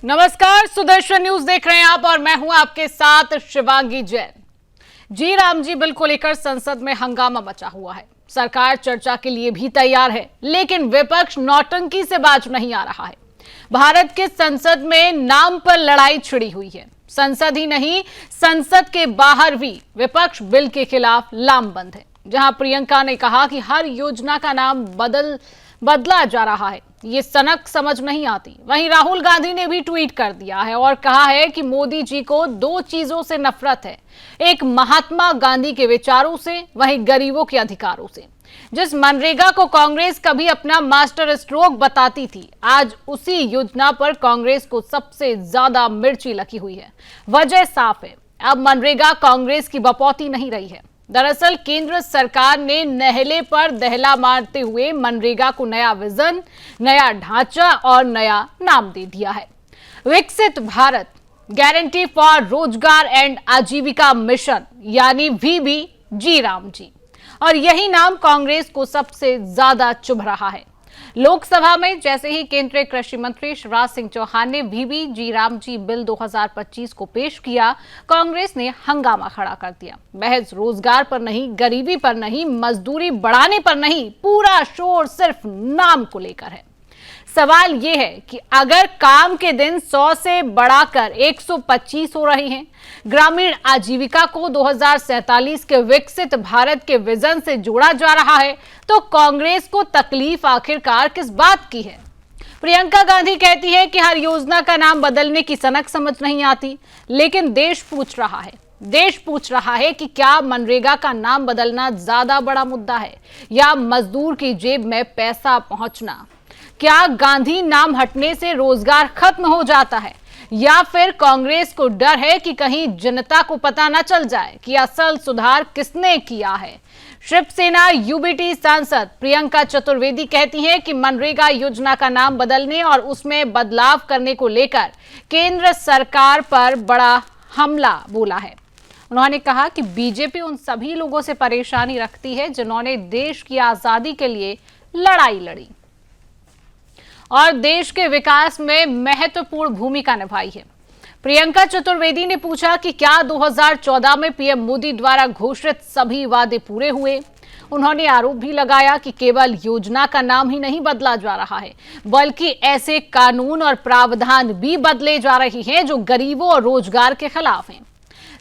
नमस्कार, सुदर्शन न्यूज देख रहे हैं आप और मैं हूं आपके साथ शिवांगी जैन। जी राम जी बिल को लेकर संसद में हंगामा मचा हुआ है। सरकार चर्चा के लिए भी तैयार है, लेकिन विपक्ष नौटंकी से बाज नहीं आ रहा है। भारत के संसद में नाम पर लड़ाई छिड़ी हुई है। संसद ही नहीं, संसद के बाहर भी विपक्ष बिल के खिलाफ लामबंद है। जहां प्रियंका ने कहा कि हर योजना का नाम बदला जा रहा है, ये सनक समझ नहीं आती। वहीं राहुल गांधी ने भी ट्वीट कर दिया है और कहा है कि मोदी जी को दो चीजों से नफरत है, एक महात्मा गांधी के विचारों से, वहीं गरीबों के अधिकारों से। जिस मनरेगा को कांग्रेस कभी अपना मास्टर स्ट्रोक बताती थी, आज उसी योजना पर कांग्रेस को सबसे ज्यादा मिर्ची लगी हुई है। वजह साफ है, अब मनरेगा कांग्रेस की बपौती नहीं रही है। दरअसल केंद्र सरकार ने नहले पर दहला मारते हुए मनरेगा को नया विजन, नया ढांचा और नया नाम दे दिया है। विकसित भारत गारंटी फॉर रोजगार एंड आजीविका मिशन यानी VBG राम जी, और यही नाम कांग्रेस को सबसे ज्यादा चुभ रहा है। लोकसभा में जैसे ही केंद्रीय कृषि मंत्री शिवराज सिंह चौहान ने VBG राम जी बिल 2025 को पेश किया, कांग्रेस ने हंगामा खड़ा कर दिया। महज रोजगार पर नहीं, गरीबी पर नहीं, मजदूरी बढ़ाने पर नहीं, पूरा शोर सिर्फ नाम को लेकर है। सवाल यह है कि अगर काम के दिन 100 से बढ़ाकर 125 हो रहे हैं, ग्रामीण आजीविका को 2047 के विकसित भारत के विजन से जोड़ा जा रहा है, तो कांग्रेस को तकलीफ आखिरकार किस बात की है? प्रियंका गांधी कहती है कि हर योजना का नाम बदलने की सनक समझ नहीं आती, लेकिन देश पूछ रहा है कि क्या मनरेगा का नाम बदलना ज्यादा बड़ा मुद्दा है या मजदूर की जेब में पैसा पहुंचना? क्या गांधी नाम हटने से रोजगार खत्म हो जाता है, या फिर कांग्रेस को डर है कि कहीं जनता को पता न चल जाए कि असल सुधार किसने किया है? शिवसेना UBT सांसद प्रियंका चतुर्वेदी कहती हैं कि मनरेगा योजना का नाम बदलने और उसमें बदलाव करने को लेकर केंद्र सरकार पर बड़ा हमला बोला है। उन्होंने कहा कि बीजेपी उन सभी लोगों से परेशानी रखती है जिन्होंने देश की आजादी के लिए लड़ाई लड़ी और देश के विकास में महत्वपूर्ण भूमिका निभाई है। प्रियंका चतुर्वेदी ने पूछा कि क्या 2014 में PM मोदी द्वारा घोषित सभी वादे पूरे हुए? उन्होंने आरोप भी लगाया कि केवल योजना का नाम ही नहीं बदला जा रहा है, बल्कि ऐसे कानून और प्रावधान भी बदले जा रहे हैं जो गरीबों और रोजगार के खिलाफ हैं।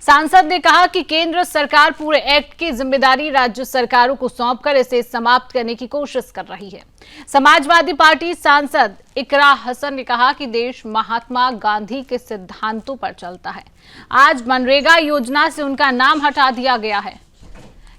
सांसद ने कहा कि केंद्र सरकार पूरे एक्ट की जिम्मेदारी राज्य सरकारों को सौंपकर इसे समाप्त करने की कोशिश कर रही है। समाजवादी पार्टी सांसद इकरा हसन ने कहा कि देश महात्मा गांधी के सिद्धांतों पर चलता है। आज मनरेगा योजना से उनका नाम हटा दिया गया है।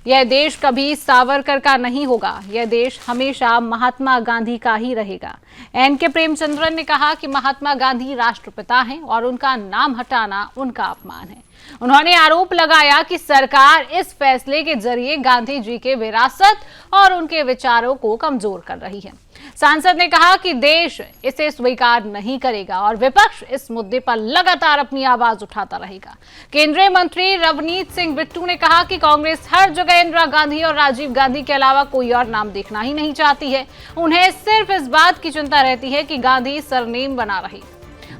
यह देश कभी सावरकर का नहीं होगा, यह देश हमेशा महात्मा गांधी का ही रहेगा। NK प्रेमचंद्रन ने कहा कि महात्मा गांधी राष्ट्रपिता हैं और उनका नाम हटाना उनका अपमान है। उन्होंने आरोप लगाया कि सरकार इस फैसले के जरिए गांधी जी के विरासत और उनके विचारों को कमजोर कर रही है। सांसद ने कहा कि देश इसे स्वीकार नहीं करेगा और विपक्ष इस मुद्दे पर लगातार अपनी आवाज उठाता रहेगा। केंद्रीय मंत्री रवनीत सिंह बिट्टू ने कहा कि कांग्रेस हर जगह इंदिरा गांधी और राजीव गांधी के अलावा कोई और नाम देखना ही नहीं चाहती है। उन्हें सिर्फ इस बात की चिंता रहती है कि गांधी सरनेम बना रहे।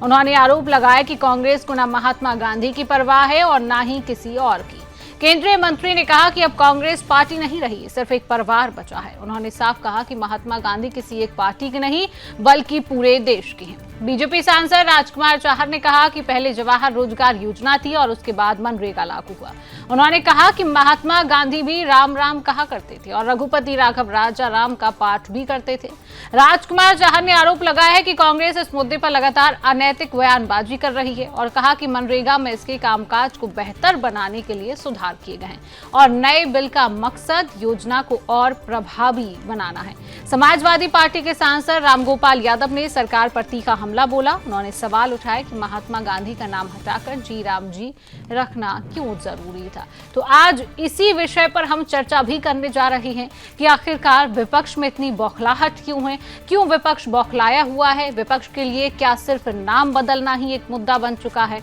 उन्होंने आरोप लगाया कि कांग्रेस को न महात्मा गांधी की परवाह है और न ही किसी और की। केंद्रीय मंत्री ने कहा कि अब कांग्रेस पार्टी नहीं रही, सिर्फ एक परिवार बचा है। उन्होंने साफ कहा कि महात्मा गांधी किसी एक पार्टी के नहीं बल्कि पूरे देश के हैं। बीजेपी सांसद राजकुमार चाहर ने कहा कि पहले जवाहर रोजगार योजना थी और उसके बाद मनरेगा लागू हुआ। उन्होंने कहा कि महात्मा गांधी भी राम राम कहा करते थे और रघुपति राघव राजा राम का पाठ भी करते थे। राजकुमार चाहर ने आरोप लगाया है कि कांग्रेस इस मुद्दे पर लगातार अनैतिक बयानबाजी कर रही है और कहा कि मनरेगा में इसके कामकाज को बेहतर बनाने के लिए सुधार किए गए हैं और नए बिल का मकसद योजना को और प्रभावी बनाना है। समाजवादी पार्टी के सांसद रामगोपाल यादव ने सरकार पर तीखा हमला बोला। उन्होंने सवाल उठाया कि महात्मा गांधी का नाम हटाकर जी राम जी रखना क्यों जरूरी था। तो आज इसी विषय पर हम चर्चा भी करने जा रहे हैं कि आखिरकार विपक्ष में इतनी बौखलाहट क्यों है, क्यों विपक्ष बौखलाया हुआ है, विपक्ष के लिए क्या सिर्फ नाम बदलना ही एक मुद्दा बन चुका है।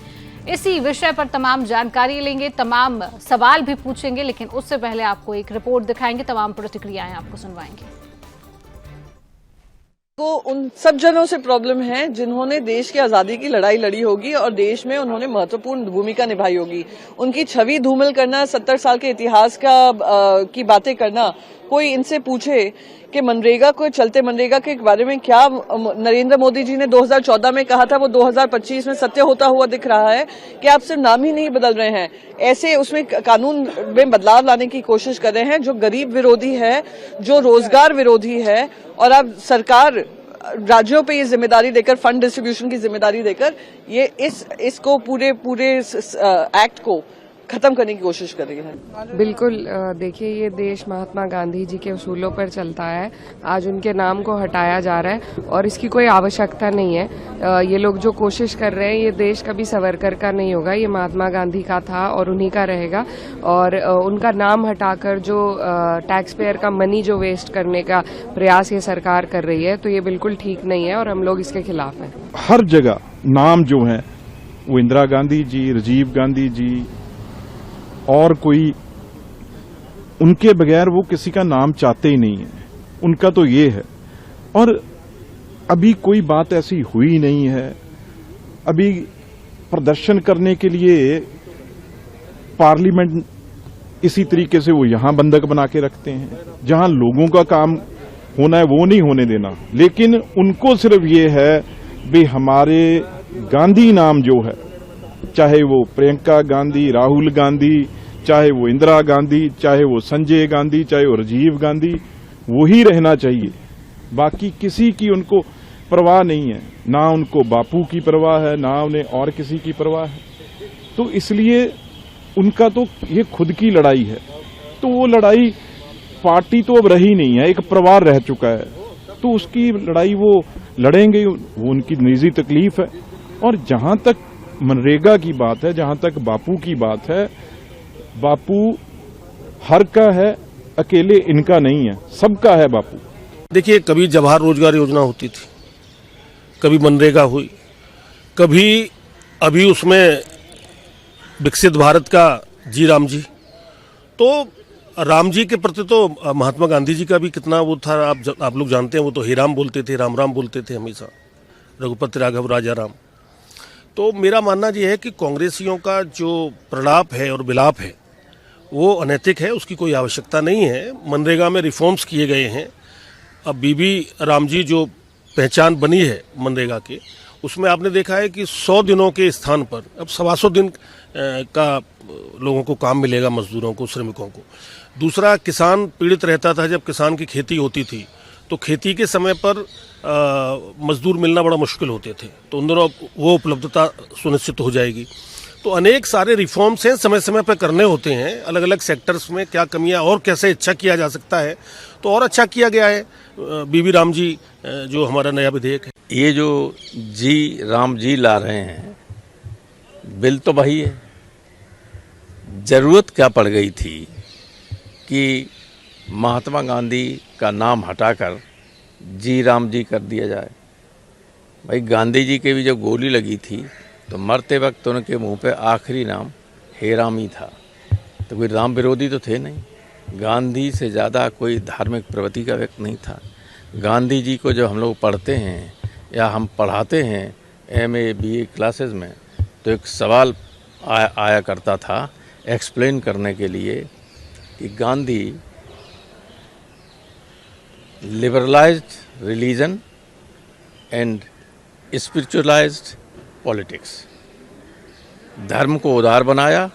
इसी विषय पर तमाम जानकारी लेंगे, तमाम सवाल भी पूछेंगे, लेकिन उससे पहले आपको एक रिपोर्ट दिखाएंगे, तमाम प्रतिक्रियाएं आपको सुनवाएंगे। को उन सब जनों से प्रॉब्लम है जिन्होंने देश की आजादी की लड़ाई लड़ी होगी और देश में उन्होंने महत्वपूर्ण भूमिका निभाई होगी। उनकी छवि धूमिल करना, 70 साल के इतिहास की बातें करना, कोई इनसे पूछे कि मनरेगा को चलते मनरेगा के बारे में क्या नरेंद्र मोदी जी ने 2014 में कहा था, वो 2025 में सत्य होता हुआ दिख रहा है कि आप सिर्फ नाम ही नहीं बदल रहे हैं, ऐसे उसमें कानून में बदलाव लाने की कोशिश कर रहे हैं जो गरीब विरोधी है, जो रोजगार विरोधी है। और अब सरकार राज्यों पे ये जिम्मेदारी देकर, फंड डिस्ट्रीब्यूशन की जिम्मेदारी देकर ये इसको पूरे एक्ट को खत्म करने की कोशिश कर रही है। बिल्कुल, देखिए ये देश महात्मा गांधी जी के उसूलों पर चलता है। आज उनके नाम को हटाया जा रहा है और इसकी कोई आवश्यकता नहीं है। ये लोग जो कोशिश कर रहे हैं, ये देश कभी सावरकर का नहीं होगा, ये महात्मा गांधी का था और उन्हीं का रहेगा। और उनका नाम हटाकर जो टैक्स पेयर का मनी जो वेस्ट करने का प्रयास ये सरकार कर रही है, तो ये बिल्कुल ठीक नहीं है और हम लोग इसके खिलाफ हैं। हर जगह नाम जो है वो इंदिरा गांधी जी, राजीव गांधी जी और कोई, उनके बगैर वो किसी का नाम चाहते ही नहीं है। उनका तो ये है। और अभी कोई बात ऐसी हुई नहीं है। अभी प्रदर्शन करने के लिए पार्लियामेंट इसी तरीके से वो यहां बंधक बना के रखते हैं, जहां लोगों का काम होना है वो नहीं होने देना। लेकिन उनको सिर्फ ये है भी हमारे गांधी नाम जो है, चाहे वो प्रियंका गांधी, राहुल गांधी, चाहे वो इंदिरा गांधी, चाहे वो संजय गांधी, चाहे वो राजीव गांधी, वही रहना चाहिए। बाकी किसी की उनको परवाह नहीं है, ना उनको बापू की परवाह है, ना उन्हें और किसी की परवाह है। तो इसलिए उनका तो ये खुद की लड़ाई है। तो वो लड़ाई पार्टी तो अब रही नहीं है, एक परिवार रह चुका है। तो उसकी लड़ाई वो लड़ेंगे, वो उनकी निजी तकलीफ है। और जहां तक मनरेगा की बात है, जहां तक बापू की बात है, बापू हर का है, अकेले इनका नहीं है, सबका है बापू। देखिए, कभी जवाहर रोजगार योजना होती थी, कभी मनरेगा हुई, कभी अभी उसमें विकसित भारत का जी राम जी। तो राम जी के प्रति तो महात्मा गांधी जी का भी कितना वो था, आप लोग जानते हैं। वो तो हे राम बोलते थे, राम राम बोलते थे हमेशा, रघुपति राघव राजा राम। तो मेरा मानना ये है कि कांग्रेसियों का जो प्रलाप है और विलाप है वो अनैतिक है, उसकी कोई आवश्यकता नहीं है। मनरेगा में रिफॉर्म्स किए गए हैं। अब बीबी राम जी जो पहचान बनी है मनरेगा के, उसमें आपने देखा है कि 100 दिनों के स्थान पर अब 125 दिन का लोगों को काम मिलेगा, मजदूरों को, श्रमिकों को। दूसरा, किसान पीड़ित रहता था जब किसान की खेती होती थी, तो खेती के समय पर मजदूर मिलना बड़ा मुश्किल होते थे, तो उन दोनों वो उपलब्धता सुनिश्चित हो जाएगी। तो अनेक सारे रिफॉर्म्स हैं, समय समय पर करने होते हैं। अलग अलग सेक्टर्स में क्या कमियां और कैसे अच्छा किया जा सकता है, तो और अच्छा किया गया है बीबी राम जी जो हमारा नया विधेयक है। ये जो जी राम जी ला रहे हैं, बिल तो वही है। जरूरत क्या पड़ गई थी कि महात्मा गांधी का नाम हटाकर जी राम जी कर दिया जाए। भाई, गांधी जी के भी जब गोली लगी थी तो मरते वक्त उनके मुंह पे आखिरी नाम हे राम ही था। तो कोई राम विरोधी तो थे नहीं। गांधी से ज़्यादा कोई धार्मिक प्रवृत्ति का व्यक्ति नहीं था। गांधी जी को जब हम लोग पढ़ते हैं या हम पढ़ाते हैं MA BA क्लासेस में, तो एक सवाल आया करता था एक्सप्लेन करने के लिए कि Gandhi liberalised religion and spiritualised politics, धर्म को उदार बनाया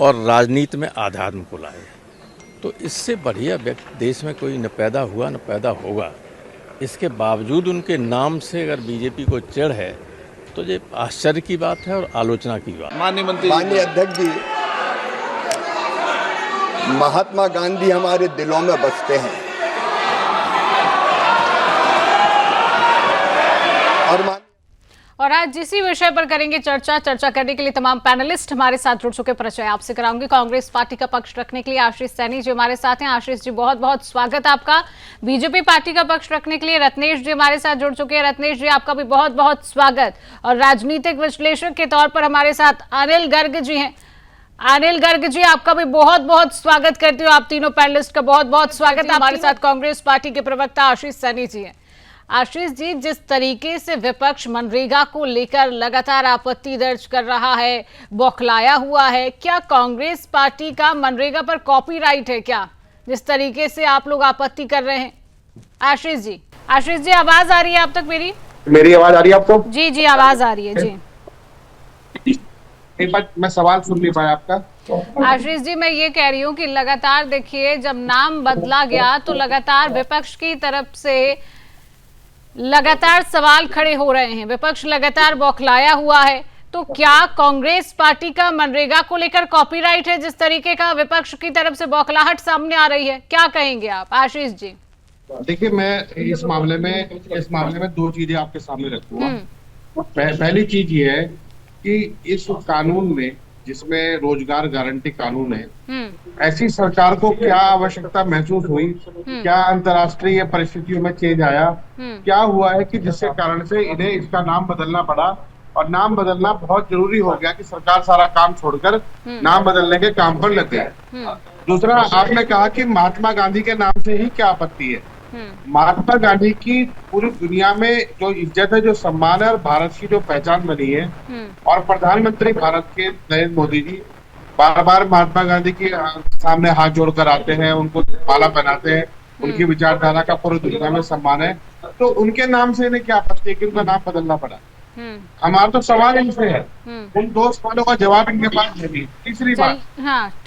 और राजनीति में आध्यात्म को लाया। तो इससे बढ़िया व्यक्ति देश में कोई न पैदा हुआ न पैदा होगा। इसके बावजूद उनके नाम से अगर बीजेपी को चिढ़ है तो ये आश्चर्य की बात है और आलोचना की बात। माननीय अध्यक्ष जी, महात्मा गांधी हमारे दिलों में बसते हैं और आज इसी विषय पर करेंगे चर्चा करने के लिए तमाम पैनलिस्ट हमारे साथ जुड़ चुके। परिचय आपसे कराऊंगी। कांग्रेस पार्टी का पक्ष रखने के लिए आशीष सैनी जी हमारे साथ हैं। आशीष जी, बहुत बहुत स्वागत आपका। बीजेपी पार्टी का पक्ष रखने के लिए रत्नेश जी हमारे साथ जुड़ चुके हैं। रत्नेश जी, आपका भी बहुत बहुत स्वागत। और राजनीतिक विश्लेषक के तौर पर हमारे साथ अनिल गर्ग जी हैं। अनिल गर्ग जी, आपका भी बहुत बहुत स्वागत करती हूँ। आप तीनों पैनलिस्ट का बहुत बहुत स्वागत है। हमारे साथ कांग्रेस पार्टी के प्रवक्ता आशीष सैनी जी हैं। आशीष जी, जिस तरीके से विपक्ष मनरेगा को लेकर लगातार आपत्ति दर्ज कर रहा है, बौखलाया हुआ है, क्या कांग्रेस पार्टी का मनरेगा पर कॉपीराइट है क्या, जिस तरीके से आप लोग आपत्ति कर रहे हैं? आशीष जी आवाज आ रही है आप तक? मेरी आवाज आ रही है आपको? जी जी आवाज आ रही है जी। एक बार मैं सवाल सुन नहीं पाया आपका। आशीष जी, मैं ये कह रही हूँ कि लगातार देखिए, जब नाम बदला गया तो लगातार विपक्ष की तरफ से लगातार सवाल खड़े हो रहे हैं, विपक्ष लगातार बौखलाया हुआ है। तो क्या कांग्रेस पार्टी का मनरेगा को लेकर कॉपीराइट है, जिस तरीके का विपक्ष की तरफ से बौखलाहट सामने आ रही है? क्या कहेंगे आप आशीष जी? देखिए, मैं इस मामले में दो चीजें आपके सामने रखूंगा। पहली चीज ये है कि इस कानून में, जिसमें रोजगार गारंटी कानून है, ऐसी सरकार को क्या आवश्यकता महसूस हुई, क्या अंतर्राष्ट्रीय परिस्थितियों में चेंज आया, क्या हुआ है कि जिसके कारण से इन्हें इसका नाम बदलना पड़ा, और नाम बदलना बहुत जरूरी हो गया कि सरकार सारा काम छोड़कर नाम बदलने के काम पर लग गई। दूसरा, आपने कहा कि महात्मा गांधी के नाम से ही क्या आपत्ति है। महात्मा गांधी की पूरी दुनिया में जो इज्जत है, जो सम्मान है, और भारत की जो पहचान बनी है, और प्रधानमंत्री भारत के नरेंद्र मोदी जी बार बार महात्मा गांधी के सामने हाथ जोड़कर आते हैं, उनको माला पहनाते हैं, उनकी विचारधारा का पूरी दुनिया में सम्मान है। तो उनके नाम से इन्हें क्या आपत्ति है कि उनका नाम बदलना पड़ा? हमारा तो सवाल इनसे है, उन दो सवालों का जवाब इनके पास नहीं। तीसरी बात,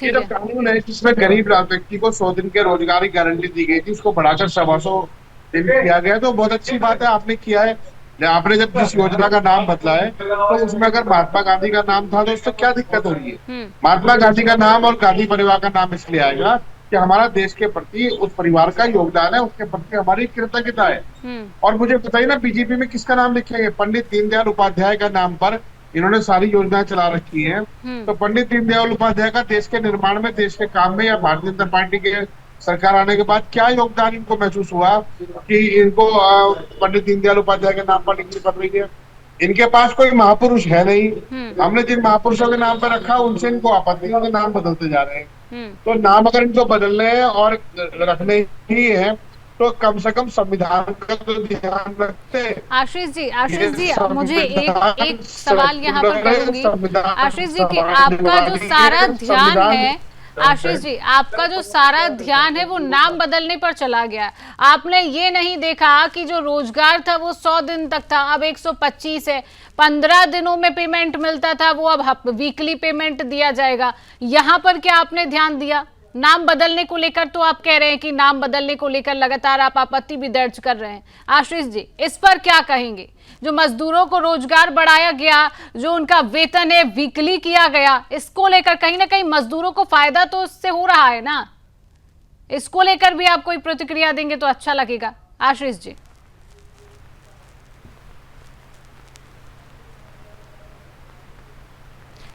ये जो कानून है जिसमें गरीब व्यक्ति को 100 दिन के रोजगार की गारंटी दी गई थी, उसको बढ़ाकर 125 दिन किया गया, तो बहुत अच्छी बात है, आपने किया है। आपने जब जिस योजना का नाम बदला है तो उसमें अगर महात्मा गांधी का नाम था तो उससे क्या दिक्कत हो रही है? महात्मा गांधी का नाम और गांधी परिवार का नाम इसलिए आएगा कि हमारा देश के प्रति उस परिवार का योगदान है, उसके प्रति हमारी कृतज्ञता है। और मुझे बताइए ना, बीजेपी में किसका नाम लिखेंगे? पंडित दीनदयाल उपाध्याय का नाम पर इन्होंने सारी योजनाएं चला रखी हैं। तो पंडित दीनदयाल उपाध्याय का देश के निर्माण में, देश के काम में, या भारतीय जनता पार्टी के सरकार आने के बाद क्या योगदान इनको महसूस हुआ कि इनको पंडित दीनदयाल उपाध्याय के नाम पर लिखनी पड़ रही है? इनके पास कोई महापुरुष है नहीं। हमने जिन महापुरुषों के नाम पर रखा उनसे इनको आपत्ति, उनके नाम बदलते जा रहे हैं। तो नाम अगर इनको बदलने हैं और रखने ही है तो कम से कम संविधान का तो ध्यान रखते हैं। आशीष जी मुझे एक सवाल यहाँ पर करूंगी आशीष जी कि आपका जो सारा ध्यान है, आशीष जी आपका जो सारा ध्यान है वो नाम बदलने पर चला गया। आपने ये नहीं देखा कि जो रोजगार था वो 100 दिन तक था, अब 125 है। 15 दिनों में पेमेंट मिलता था, वो अब वीकली पेमेंट दिया जाएगा। यहाँ पर क्या आपने ध्यान दिया? नाम बदलने को लेकर तो आप कह रहे हैं कि नाम बदलने को लेकर लगातार आप आपत्ति भी दर्ज कर रहे हैं। आशीष जी इस पर क्या कहेंगे? जो मजदूरों को रोजगार बढ़ाया गया, जो उनका वेतन है वीकली किया गया, इसको लेकर कहीं ना कहीं मजदूरों को फायदा तो इससे हो रहा है ना, इसको लेकर भी आप कोई प्रतिक्रिया देंगे तो अच्छा लगेगा। आशीष जी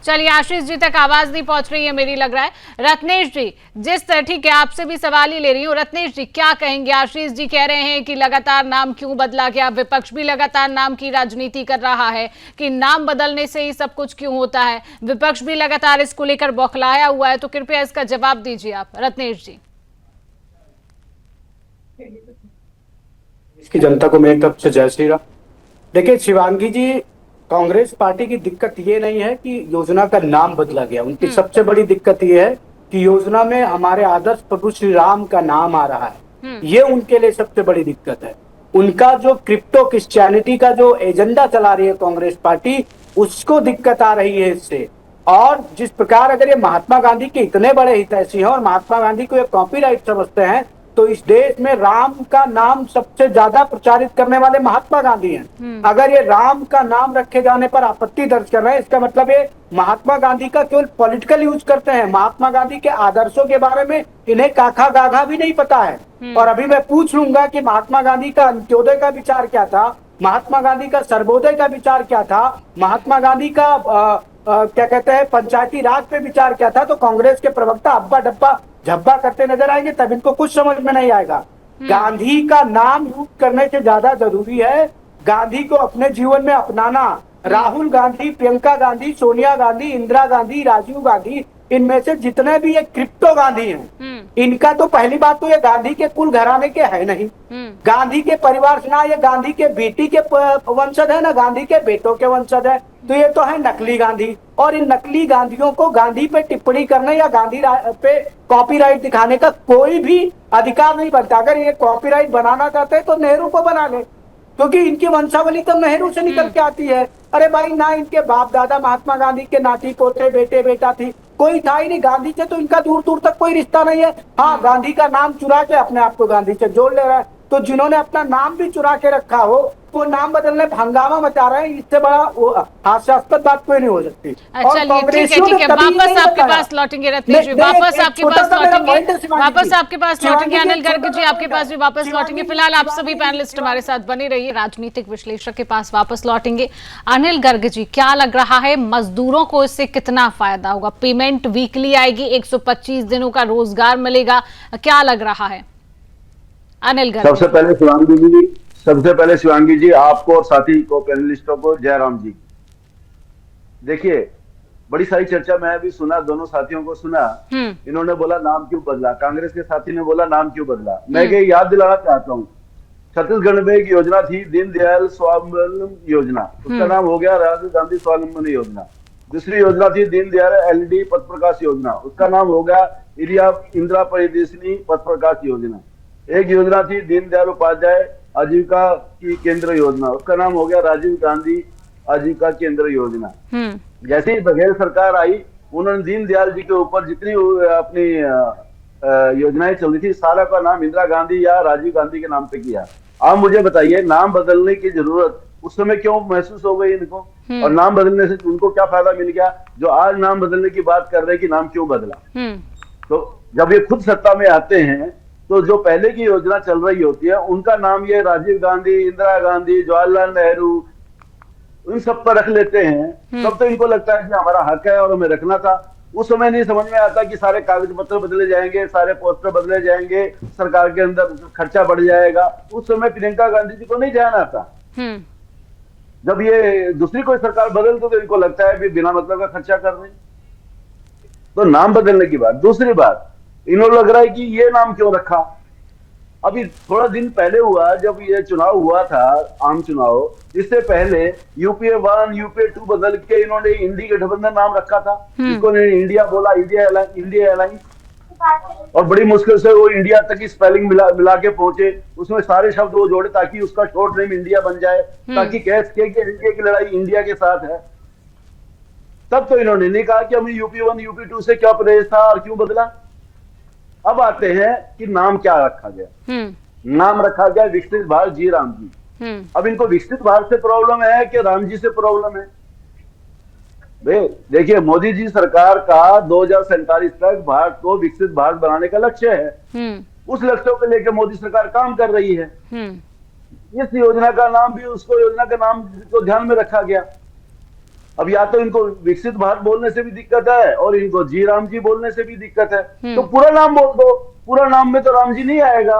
चलिए, आशीष जी तक आवाज नहीं पहुंच रही है मेरी, लग रहा है। रत्नेश जी, जिस तरह, ठीक है आपसे भी सवाल ही ले रही हूँ। रत्नेश जी क्या कहेंगे? आशीष जी कह रहे हैं कि लगातार नाम क्यों बदला गया, विपक्ष भी लगातार नाम की राजनीति कर रहा है कि नाम बदलने से ही सब कुछ क्यों होता है, विपक्ष भी लगातार इसको लेकर बौखलाया हुआ है, तो कृपया इसका जवाब दीजिए आप रत्नेश जी। इसकी जनता को मेरी तरफ से जय श्री राम। देखिए शिवांगी जी, कांग्रेस पार्टी की दिक्कत ये नहीं है कि योजना का नाम बदला गया, उनकी सबसे बड़ी दिक्कत ये है कि योजना में हमारे आदर्श प्रभु श्री राम का नाम आ रहा है, ये उनके लिए सबसे बड़ी दिक्कत है। उनका जो क्रिप्टो क्रिश्चियनिटी का जो एजेंडा चला रही है कांग्रेस पार्टी, उसको दिक्कत आ रही है इससे। और जिस प्रकार अगर ये महात्मा गांधी के इतने बड़े हितैषी हैं और महात्मा गांधी को ये कॉपीराइट समझते हैं, तो इस देश में राम का नाम सबसे ज्यादा प्रचारित करने वाले महात्मा गांधी हैं। अगर ये राम का नाम रखे जाने पर आपत्ति दर्ज कर रहे हैं, इसका मतलब ये महात्मा गांधी का केवल पॉलिटिकल यूज करते हैं। महात्मा गांधी के आदर्शों के बारे में इन्हें काखा गाघा भी नहीं पता है। और अभी मैं पूछ लूंगा कि महात्मा गांधी का अंत्योदय का विचार क्या था, महात्मा गांधी का सर्वोदय का विचार क्या था, महात्मा गांधी का क्या कहते हैं पंचायती राज पे विचार क्या था, तो कांग्रेस के प्रवक्ता अब्बा डब्बा झब्बा करते नजर आएंगे, तब इनको कुछ समझ में नहीं आएगा। गांधी का नाम यूज करने से ज्यादा जरूरी है गांधी को अपने जीवन में अपनाना। राहुल गांधी, प्रियंका गांधी, सोनिया गांधी, इंदिरा गांधी, राजीव गांधी, इनमें से जितने भी ये क्रिप्टो गांधी हैं, इनका तो पहली बात तो ये गांधी के कुल घराने के है नहीं, गांधी के परिवार से ना, ये गांधी के बेटी के वंशज है ना गांधी के बेटों के वंशज है, तो ये तो है नकली गांधी। और इन नकली गांधियों को गांधी पे टिप्पणी करने या गांधी पे कॉपीराइट दिखाने का कोई भी अधिकार नहीं बनता। अगर ये कॉपीराइट बनाना चाहते हैं तो नेहरू को बना ले, क्योंकि इनकी वंशावली तो नेहरू से निकल के आती है। अरे भाई, ना इनके बाप दादा महात्मा गांधी के नाती पोते बेटे बेटा थी, कोई था ही नहीं। गांधी से तो इनका दूर दूर तक कोई रिश्ता नहीं है। हाँ, गांधी का नाम चुरा के अपने आप को गांधी से जोड़ ले रहा है। तो जिन्होंने अपना नाम भी चुरा के रखा हो वो नाम बदलने हंगामा मचा रहे हैं, इससे बड़ा हास्यास्पद बात कोई नहीं हो सकती। चलिए ठीक है, वापस आपके पास लौटेंगे रत्नेश जी, वापस आपके पास लौटेंगे अनिल गर्ग जी, आपके पास भी वापस लौटेंगे। फिलहाल आप सभी पैनलिस्ट हमारे साथ बने रहिए, राजनीतिक विश्लेषक के पास वापस लौटेंगे। अनिल गर्ग जी, क्या लग रहा है मजदूरों को इससे कितना फायदा होगा? पेमेंट वीकली आएगी, 125 दिनों का रोजगार मिलेगा, क्या लग रहा है अनिल गर्ग? सबसे पहले शिवांगी जी, आपको और साथी को पैनलिस्टों को जयराम जी। देखिए, बड़ी सारी चर्चा मैं भी सुना, दोनों साथियों को सुना। इन्होंने बोला नाम क्यों बदला, कांग्रेस के साथी ने बोला नाम क्यों बदला। मैं ये याद दिलाना चाहता हूँ, छत्तीसगढ़ में एक योजना थी दीनदयाल स्वावलंबन योजना, उसका नाम हो गया राजीव गांधी स्वावलंबन योजना। दूसरी योजना थी दीनदयाल एलडी पथ प्रकाश योजना, उसका नाम हो गया इंदिरा प्रियदर्शिनी पथ प्रकाश योजना। एक योजना थी दीनदयाल उपाध्याय आजीविका की केंद्र योजना, उसका नाम हो गया राजीव गांधी आजीविका केंद्र योजना। जैसे ही बघेल सरकार आई, उन्होंने दीनदयाल जी के ऊपर जितनी अपनी योजनाएं चल रही थी, सारा का नाम इंदिरा गांधी या राजीव गांधी के नाम पे किया। आप मुझे बताइए, नाम बदलने की जरूरत उस समय क्यों महसूस हो गई इनको, और नाम बदलने से उनको क्या फायदा मिल गया जो आज नाम बदलने की बात कर रहे हैं कि नाम क्यों बदला? तो जब ये खुद सत्ता में आते हैं तो जो पहले की योजना चल रही होती है उनका नाम ये राजीव गांधी, इंदिरा गांधी, जवाहरलाल नेहरू, उन सब पर रख लेते हैं। तब तो इनको लगता है कि हमारा हक है और हमें रखना था। उस समय नहीं समझ में आता कि सारे कागज पत्र बदले जाएंगे, सारे पोस्टर बदले जाएंगे, सरकार के अंदर खर्चा बढ़ जाएगा। उस समय प्रियंका गांधी जी को नहीं ध्यान आता। जब ये दूसरी कोई सरकार बदलती तो इनको लगता है भी बिना मतलब का खर्चा कर रहे। तो नाम बदलने की बात। दूसरी बात, इन्होंने लग रहा है कि ये नाम क्यों रखा। अभी थोड़ा दिन पहले हुआ, जब ये चुनाव हुआ था, आम चुनाव, इससे पहले यूपीए 1 यूपीए 2 बदल के इन्होंने इंडी गठबंधन नाम रखा था, जिसको इंडिया बोला, इंडिया अलायंस। और बड़ी मुश्किल से वो इंडिया तक की स्पेलिंग मिला के पहुंचे, उसमें सारे शब्द वो जोड़े ताकि उसका शॉर्ट नेम इंडिया बन जाए, ताकि कह सके कि इंडिया की लड़ाई इंडिया के साथ है। तब तो इन्होंने नहीं कहा कि हमें यूपी 1 यूपी 2 से क्या परहेज था और क्यों बदला। अब आते हैं कि नाम क्या रखा गया। नाम रखा गया विकसित भारत जी राम जी। अब इनको विकसित भारत से प्रॉब्लम है कि राम जी से प्रॉब्लम है? देखिए, मोदी जी सरकार का 2047 तक भारत को विकसित भारत बनाने का लक्ष्य है। उस लक्ष्य को लेकर मोदी सरकार काम कर रही है। इस योजना का नाम भी उसको योजना का नाम को ध्यान में रखा गया। अब या तो इनको विकसित भारत बोलने से भी दिक्कत है और इनको जी राम जी बोलने से भी दिक्कत है। तो पूरा नाम बोल दो। पूरा नाम में तो राम जी नहीं आएगा।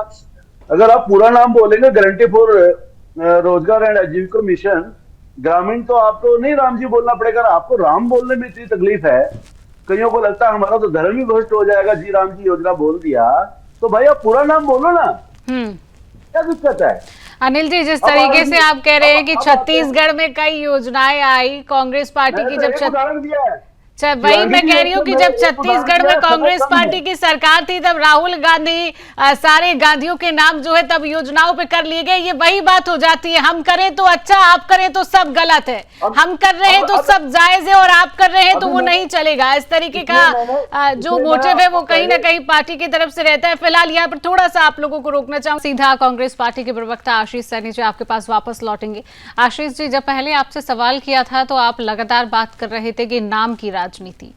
अगर आप पूरा नाम बोलेंगे गारंटी फॉर रोजगार एंड आजीविका मिशन ग्रामीण, तो आपको नहीं राम जी बोलना पड़ेगा। आपको राम बोलने में इतनी तकलीफ है, कईयों को लगता है हमारा तो धर्म ही भ्रष्ट हो जाएगा, जी राम जी योजना बोल दिया, तो भाई आप पूरा नाम बोलो ना, क्या दिक्कत है? अनिल जी, जिस तरीके से आप कह रहे हैं कि छत्तीसगढ़ में कई योजनाएं आई कांग्रेस पार्टी की, जब वही मैं कह रही हूँ कि जब छत्तीसगढ़ में कांग्रेस पार्टी की सरकार थी तब राहुल गांधी, सारे गांधियों के नाम जो है तब योजनाओं पे कर लिए गए। ये वही बात हो जाती है, हम करें तो अच्छा, आप करें तो सब गलत है, हम कर रहे हैं तो सब जायज है और आप कर रहे हैं तो वो नहीं चलेगा। इस तरीके का जो मोटिव है वो कहीं ना कहीं पार्टी की तरफ से रहता है। फिलहाल यहाँ पर थोड़ा सा आप लोगों को रोकना चाहूँ। सीधा कांग्रेस पार्टी के प्रवक्ता आशीष सैनी जी आपके पास वापस लौटेंगे। आशीष जी, जब पहले आपसे सवाल किया था तो आप लगातार बात कर रहे थे कि नाम की राजनीति,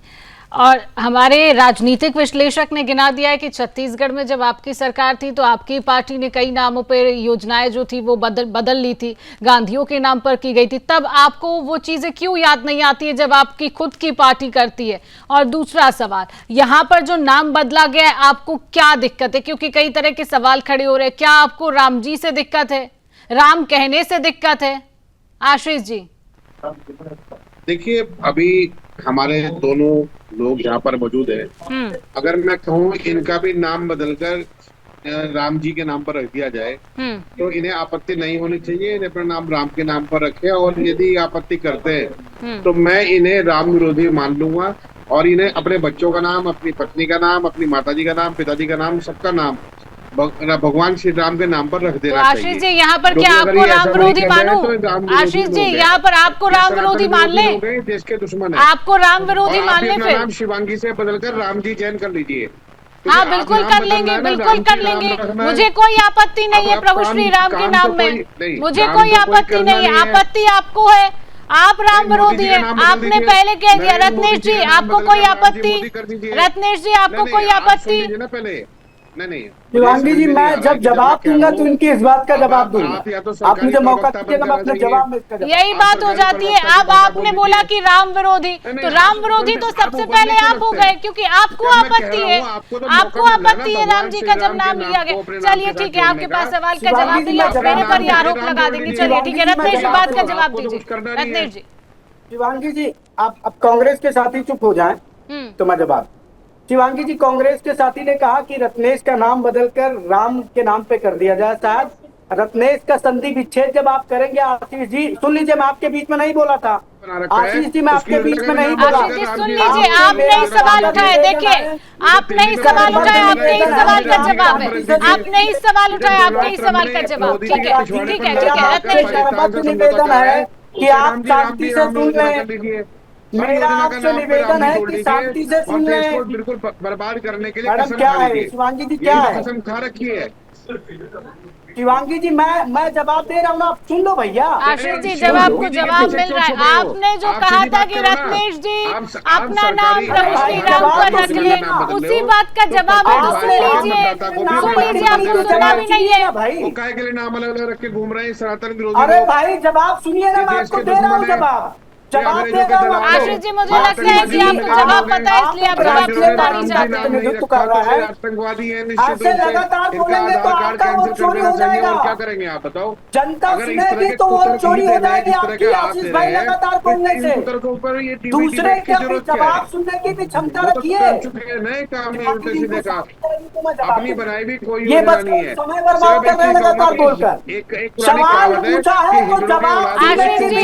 और हमारे राजनीतिक विश्लेषक ने गिना दिया है कि छत्तीसगढ़ में जब आपकी सरकार थी तो आपकी पार्टी ने कई नामों पर योजनाएं जो थी वो बदल ली थी, गांधियों के नाम पर की गई थी। तब आपको वो चीजें क्यों याद नहीं आती है जब आपकी खुद की पार्टी करती है? और दूसरा सवाल, यहाँ पर जो नाम बदला गया है आपको क्या दिक्कत है? क्योंकि कई तरह के सवाल खड़े हो रहे हैं। क्या आपको राम जी से दिक्कत है, राम कहने से दिक्कत है? आशीष जी। देखिए, अभी हमारे दोनों लोग यहाँ पर मौजूद हैं। अगर मैं कहूँ इनका भी नाम बदलकर राम जी के नाम पर रख दिया जाए तो इन्हें आपत्ति नहीं होनी चाहिए। इन्हें अपना नाम राम के नाम पर रखे, और यदि आपत्ति करते हैं तो मैं इन्हें राम विरोधी मान लूंगा और इन्हें अपने बच्चों का नाम, अपनी पत्नी का नाम, अपनी माताजी का नाम, पिताजी का नाम, सबका नाम भगवान श्री राम के नाम पर रख देना चाहिए। आशीष जी, यहाँ पर क्या आपको राम विरोधी मानूं? आशीष जी, यहाँ पर आपको राम विरोधी मान ले? देश के दुश्मन है, आपको राम विरोधी मान ले? फिर नाम शिवांगी से बदलकर राम जी जैन कर लीजिए। हाँ, बिल्कुल कर लेंगे, बिल्कुल कर लेंगे। मुझे कोई आपत्ति नहीं है प्रभु श्री राम के नाम में, मुझे कोई आपत्ति नहीं है। आपत्ति आपको है, आप राम विरोधी है, आपने पहले कह दिया। रत्नेश जी, आपको कोई आपत्ति? रत्नेश जी, आपको कोई आपत्ति? नहीं, शिवांगी जी, मैं जब जवाब दूंगा तो इनकी इस बात का जवाब दूंगा। आप मुझे मौका दीजिएगा, मैं अपने जवाब में इसका यही बात हो जाती है। अब आपने बोला कि राम विरोधी, तो राम विरोधी तो सबसे पहले आप हो गए, क्योंकि आपको आपत्ति है, आपको आपत्ति है राम जी का जब नाम लिया गया। चलिए ठीक है, आपके पास सवाल का जवाब नहीं है, मेरे पर ही आरोप लगा देंगे। चलिए ठीक है, रत्नेश जी बात का जवाब दीजिए। रत्नेश जी। शिवांगी जी, आप अब कांग्रेस के साथी चुप हो जाएं तो मैं जवाब। शिवांगी जी, कांग्रेस के साथी ने कहा कि रत्नेश का नाम बदलकर राम के नाम पे कर दिया जाए। शायद रत्नेश का संधि विच्छेद जब आप करेंगे, आशीष जी सुन लीजिए, मैं आपके बीच में नहीं बोला था। आशीष जी, मैं आपके बीच में नहीं बोला। आशीष जी सुन लीजिए, आपने ही सवाल उठाए। देखिए, आपने ही सवाल उठाए, आपने ही सवाल का जवाब है। आपने ही सवाल उठाए, आपने ही सवाल का जवाब। ठीक है, ठीक है, ठीक है। रत्नेश, निवेदन है कि आप शांति से सुन लें। मेरा आपसे निवेदन है कि शांति से सुन लें। बिल्कुल बर्बाद करने के लिए मैडम क्या है? शिवांगी जी क्या है? कसम खा रखी है। शिवांगी जी, मैं जवाब दे रहा हूँ ना, आप सुन लो भैया। आशीष जी, जब आपको जवाब मिल रहा है, आपने जो कहा था कि रत्नेश जी अपना नाम प्रभु श्री राम पर रख ले, उसी बात का जवाब है, तो सुन लीजिए। सुन लीजिए, आपको सुना भी नहीं है भाई। वो काहे के लिए नाम अलग अलग रख के घूम रहे हैं सनातन विरोधी? अरे भाई, जवाब सुनिए ना, मैं आपको दे रहा हूँ जवाब। आशीष जी, मुझे लगता है कि आपको जवाब पता है, इसलिए आप जवाब सुनना नहीं चाहते। आतंकवादी है, ऐसे लगातार बोलेंगे तो आपका वोट चोरी हो जाएगा। क्या करेंगे आप बताओ? जनता सुनेगी तो वोट चोरी हो जाएगी आपकी, आशीष भाई लगातार बोलने से। दूसरे के जवाब सुनने की भी क्षमता रखिए। नए काम नहीं, उल्टे सीधे काम अपनी बनाई भी कोई ये बस समय बर्बाद कर रहे हैं लगातार बोलकर। सवाल पूछा है तो जवाब। आशीष जी,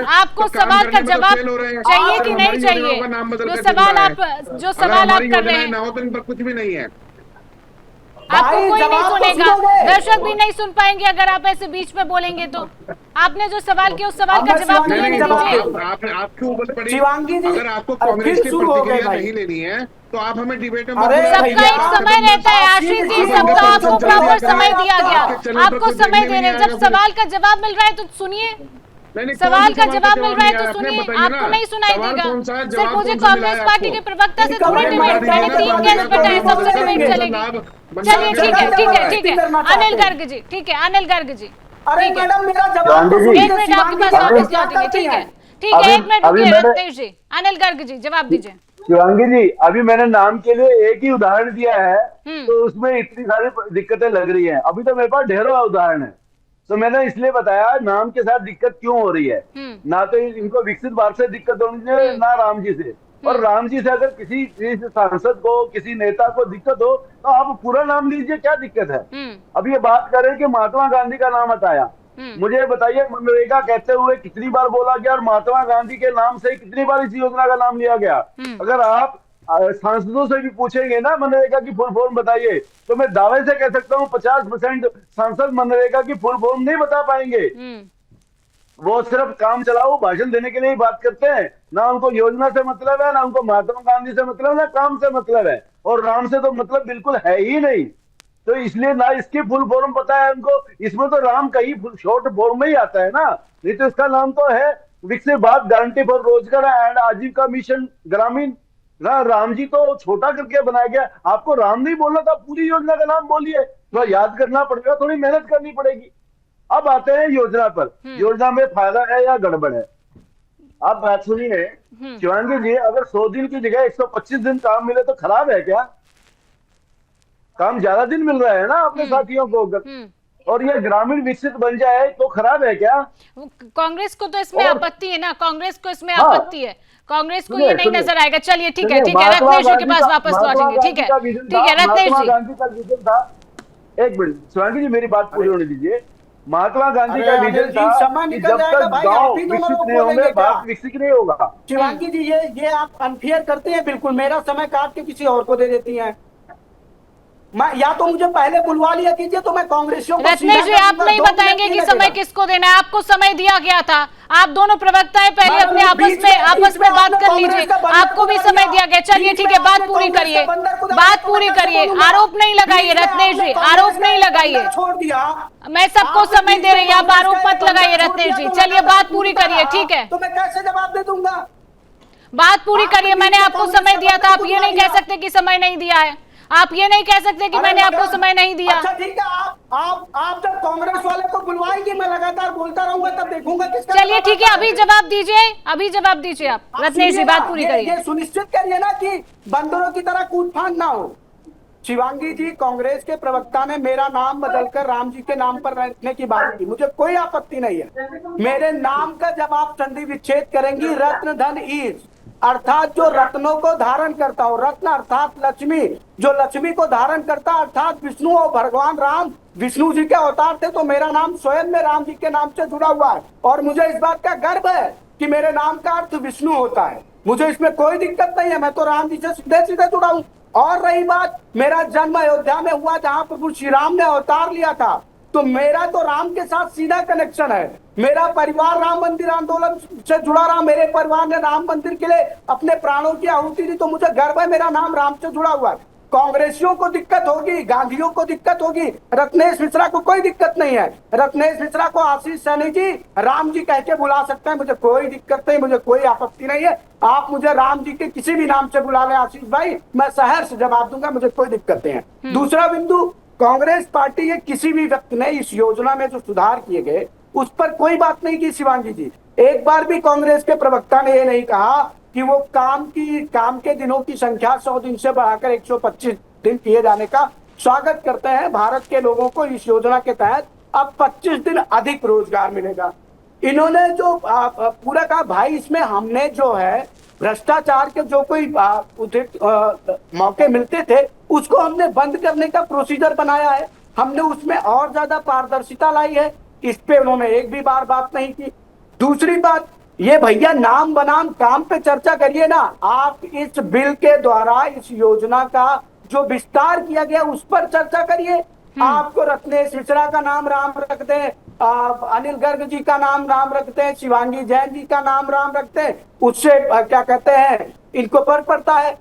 आपको सवाल का जवाब चाहिए कि नहीं चाहिए? जो सवाल आप कर रहे हैं, कुछ भी नहीं है। आपको कोई नहीं सुनेगा, दर्शक भी नहीं सुन पाएंगे अगर आप ऐसे बीच में बोलेंगे तो। आपने जो सवाल किया उस सवाल का जवाब तो लेने दीजिए। आपके ऊपर पड़ी, शिवांगी जी, अगर आपको कांग्रेस की प्रतिक्रिया नहीं लेनी है तो आप हमें डिबेट में सबका एक समय रहता है आशीष जी, सबका आपको प्रॉपर समय दिया गया, आपको समय दे रहे हैं। जब सवाल का जवाब मिल रहा है तो सुनिए, सवाल का जवाब मिल रहा है तो सुनिए। आपको नहीं सुनाई देगा? सिर्फ मुझे कांग्रेस पार्टी के प्रवक्ता से थोड़ी डिबेट, मैंने 3 केस बताए, सबसे डिबेट चलेगी। चलिए ठीक है, ठीक है, ठीक है। अनिल गर्ग जी, ठीक है, अनिल गर्ग जी, अरे मैडम मेरा जवाब 1 मिनट आपके पास वापस लौटेंगे। ठीक है, ठीक है, 1 मिनट रुकिए रत्नेश जी। अनिल गर्ग जी जवाब दीजिए। शिवांगी जी, अभी मैंने नाम के लिए एक ही उदाहरण दिया है तो उसमें इतनी सारी दिक्कतें लग रही हैं। अभी तो मेरे पास ढेरों उदाहरण है, तो मैंने इसलिए बताया नाम के साथ दिक्कत क्यों हो रही है। ना तो इनको विकसित भारत से दिक्कत होनी चाहिए, ना राम जी से। और राम जी से अगर किसी सांसद को, किसी नेता को दिक्कत हो तो आप पूरा नाम लीजिए, क्या दिक्कत है? अब ये बात करें कि महात्मा गांधी का नाम हटाया, मुझे बताइए मनरेगा कहते हुए कितनी बार बोला गया और महात्मा गांधी के नाम से कितनी बार इस योजना का नाम लिया गया? अगर आप सांसदों से भी पूछेंगे ना मनरेगा की फुल फॉर्म बताइए, तो मैं दावे से कह सकता हूँ 50% सांसद मनरेगा की फुल फॉर्म नहीं बता पाएंगे। वो सिर्फ काम चलाओ भाषण देने के लिए ही बात करते हैं, ना उनको योजना से मतलब है, ना उनको महात्मा गांधी से मतलब है, ना काम से मतलब है, और राम से तो मतलब बिल्कुल है ही नहीं। तो इसलिए ना इसकी फुल फॉर्म पता है उनको, इसमें तो राम का ही शॉर्ट फॉर्म में ही आता है ना, नहीं तो इसका नाम तो है विकसित भारत गारंटी फॉर रोजगार एंड आजीविका मिशन ग्रामीण ना। राम जी तो छोटा करके बनाया गया, आपको राम नहीं बोलना था, पूरी योजना का नाम बोलिए, तो याद करना पड़ेगा, थोड़ी मेहनत करनी पड़ेगी। अब आते हैं योजना पर, योजना में फायदा है या गड़बड़ है। आप बात सुनिए शिवांगी जी, अगर 100 दिन की जगह 125 दिन काम मिले तो खराब है क्या? काम ज्यादा दिन मिल रहा है ना अपने साथियों को। और ये ग्रामीण विकसित बन जाए तो खराब है क्या? कांग्रेस को तो इसमें और- आपत्ति है ना, कांग्रेस को इसमें हाँ। आपत्ति है, कांग्रेस को ये सुनिए, नहीं सुनिए। नजर आएगा। चलिए ठीक है, सुनिए, ठीक है, महात्मा रत्नेश जी के गांधी पास का- वापस महात्मा लौटेंगे। ठीक गांधी है, का विजन ठीक है, था, रत्नेश महात्मा जी। गांधी का विजन था। एक मिनट शिवांगी जी, मेरी बात पूरी होने दीजिए। महात्मा गांधी अरे का अनिल विजन जी, था समय कि निकल जब जाएगा तक भाई, गांव आप ही दोनों विकसित लोग नहीं होंगे, बोलेंगे क्या? भारत विकसित नहीं होगा। शिवांगी जी, ये आप अनफेयर करते हैं बिल्कुल, मेरा समय काट के किसी और को दे देती हैं। मैं या तो मुझे पहले बुलवा लिया कीजिए तो मैं कांग्रेसियों को रत्नेश जी, आप नहीं बताएंगे कि समय किसको देना है? आपको समय दिया गया था, आप दोनों प्रवक्ताएं पहले अपने आपस में बात कर लीजिए, आपको भी समय दिया गया। चलिए ठीक है, बात पूरी करिए, बात पूरी करिए, आरोप नहीं लगाइए रत्नेश जी, आरोप नहीं लगाइए। छोड़ दिया। मैं सबको समय दे रही हूँ, आप आरोप मत लगाइए रत्नेश जी। चलिए बात पूरी करिए, ठीक है, तो मैं कैसे जवाब दे दूंगा? बात पूरी करिए। मैंने आपको समय दिया था, आप ये नहीं कह सकते कि समय नहीं दिया है, आप ये नहीं कह सकते कि मैंने आपको समय नहीं दिया। अच्छा ठीक है, आप जब कांग्रेस वाले को बुलवाएंगे मैं लगातार बोलता रहूंगा, तब देखूंगा किसका। चलिए ठीक है, अभी जवाब दीजिए, अभी जवाब दीजिए आप रत्नेश जी, बात पूरी करिए। ये सुनिश्चित करिए ना कि बंदरों की तरह कूद फांद ना हो। शिवांगी जी, कांग्रेस के प्रवक्ता ने मेरा नाम बदलकर राम जी के नाम पर रखने की बात की, मुझे कोई आपत्ति नहीं है। मेरे नाम का जब आप संधि विच्छेद करेंगी, रत्न धन ईश, अर्थात जो रत्नों को धारण करता हो, रत्न अर्थात लक्ष्मी, जो लक्ष्मी को धारण करता अर्थात विष्णु और भगवान राम विष्णु जी के अवतार थे, तो मेरा नाम स्वयं में राम जी के नाम से जुड़ा हुआ है और मुझे इस बात का गर्व है कि मेरे नाम का अर्थ विष्णु होता है। मुझे इसमें कोई दिक्कत नहीं है, मैं तो राम जी से सीधे सीधे जुड़ा हूँ। और रही बात, मेरा जन्म अयोध्या में हुआ जहां प्रभु श्री राम ने अवतार लिया था, तो मेरा तो राम के साथ सीधा कनेक्शन है। मेरा परिवार राम मंदिर आंदोलन से जुड़ा रहा, मेरे परिवार ने राम मंदिर के लिए अपने प्राणों की आहुति दी, तो मुझे गर्व है मेरा नाम राम से जुड़ा हुआ है। कांग्रेसियों को दिक्कत होगी, गांधीयों को दिक्कत होगी, रत्नेश मिश्रा को कोई दिक्कत नहीं है। रत्नेश मिश्रा को आशीष सैनी जी, राम जी कह के बुला सकते हैं, मुझे कोई दिक्कत नहीं, मुझे कोई आपत्ति नहीं है। आप मुझे राम जी के किसी भी नाम से बुला लें आशीष भाई, मैं सहर्ष जवाब दूंगा, मुझे कोई दिक्कत नहीं है। दूसरा बिंदु, कांग्रेस पार्टी के किसी भी व्यक्ति ने इस योजना में जो सुधार किए गए उस पर कोई बात नहीं की। शिवांगी जी, एक बार भी कांग्रेस के प्रवक्ता ने ये नहीं कहा कि वो काम के दिनों की संख्या 100 दिन से बढ़ाकर 125 दिन किए जाने का स्वागत करते हैं। भारत के लोगों को इस योजना के तहत अब 25 दिन अधिक रोजगार मिलेगा। इन्होंने जो पूरा कहा भाई, इसमें हमने जो है भ्रष्टाचार के जो कोई मौके मिलते थे उसको हमने बंद करने का प्रोसीजर बनाया है, हमने उसमें और ज्यादा पारदर्शिता लाई है। इस पे उन्होंने एक भी बार बात नहीं की। दूसरी बात, ये भैया नाम बनाम काम पे चर्चा करिए ना। आप इस बिल के द्वारा इस योजना का जो विस्तार किया गया उस पर चर्चा करिए। आपको रत्नेश मिश्रा का नाम राम रखते हैं, अनिल गर्ग जी का नाम राम रखते हैं, शिवांगी जैन जी का नाम राम रखते हैं, उससे क्या कहते हैं इनको फर्क पड़ता है।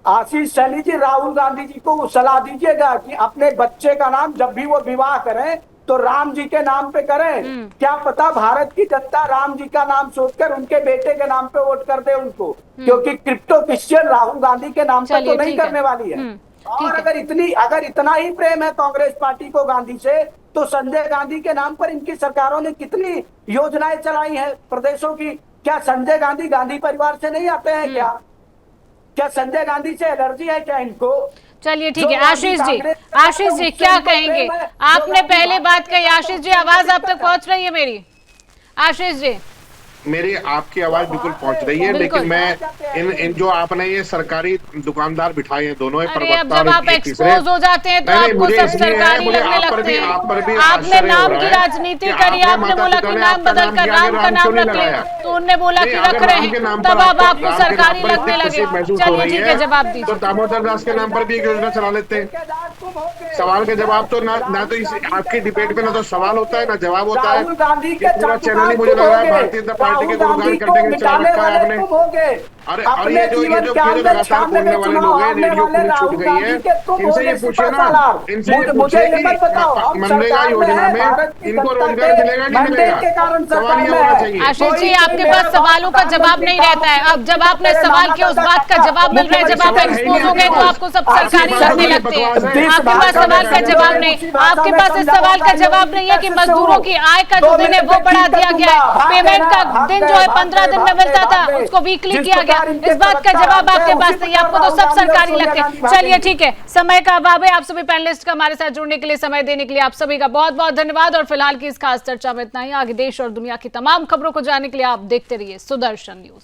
आशीष सैनी जी, राहुल गांधी जी को सलाह दीजिएगा कि अपने बच्चे का नाम जब भी वो विवाह करें तो राम जी के नाम पे करें। क्या पता भारत की जनता राम जी का नाम सोचकर उनके बेटे के नाम पे वोट कर दे उनको, क्योंकि क्रिप्टो क्रिश्चियन राहुल गांधी के नाम पे तो नहीं करने वाली है। और अगर इतना ही प्रेम है कांग्रेस पार्टी को गांधी से, तो संजय गांधी के नाम पर इनकी सरकारों ने कितनी योजनाएं चलाई हैं प्रदेशों की। क्या संजय गांधी गांधी परिवार से नहीं आते हैं? क्या संजय गांधी से एलर्जी है क्या इनको? चलिए ठीक है, आशीष जी क्या कहेंगे? आपने पहले बात कही, आशीष जी आवाज आप तक पहुंच रही है मेरी? आशीष जी, मेरी आपकी आवाज बिल्कुल पहुंच रही है, लेकिन मैं इन जो आपने ये सरकारी दुकानदार बिठाए हैं दोनों, जब आप एक्सपोज हो जाते हैं तो आपको सब सरकारी लगने लगते हैं। आपने नाम की राजनीति करी, आपने बोला कि नाम बदल कर राम का नाम रख ले, तो उन्होंने बोला कि रख रहे हैं, तब अब आपको सरकारी लगने लगे। चलिए ठीक है, जवाब दीजिए। तो दामोदर दास के नाम पर भी एक योजना चला लेते हैं। सवाल के जवाब तो ना तो इस आपकी डिबेट में ना तो सवाल होता है ना जवाब होता है। पूरा चैनल ही मुझे लग रहा है भारतीय जनता पार्टी के गुणगान करने के चला रखा है आपने। और ये जो लगातार बोलने वाले लोग हैं, रेडियो खुली छूट गई है, इनसे ये पूछिए ना, इनसे ये पूछिए कि मनरेगा योजना में इनको रोजगार मिलेगा नहीं मिलेगा, सवाल ये होना चाहिए। आशीष जी, आपके पास सवालों का जवाब नहीं रहता है। अब जब आपने सवाल किया उस बात का जवाब मिल रहा है, जब आप एक्सपोज हो गए तो आपको सब सरकारी लगने लगते हैं। आपके पास सवाल का जवाब नहीं, आपके पास इस सवाल का जवाब नहीं है कि मजदूरों की आय का जो दिन है वो बढ़ा दिया गया है, पेमेंट का दिन जो है 15 दिन में मिलता था उसको वीकली किया गया, इस बात का जवाब आपके पास नहीं, आपको तो सब सरकारी लगते हैं। चलिए ठीक है, समय का अभाव है। आप सभी पैनलिस्ट का हमारे साथ जुड़ने के लिए, समय देने के लिए आप सभी का बहुत बहुत धन्यवाद। और फिलहाल की इस खास चर्चा में इतना ही। आगे देश और दुनिया की तमाम खबरों को जानने के लिए आप देखते रहिए सुदर्शन न्यूज।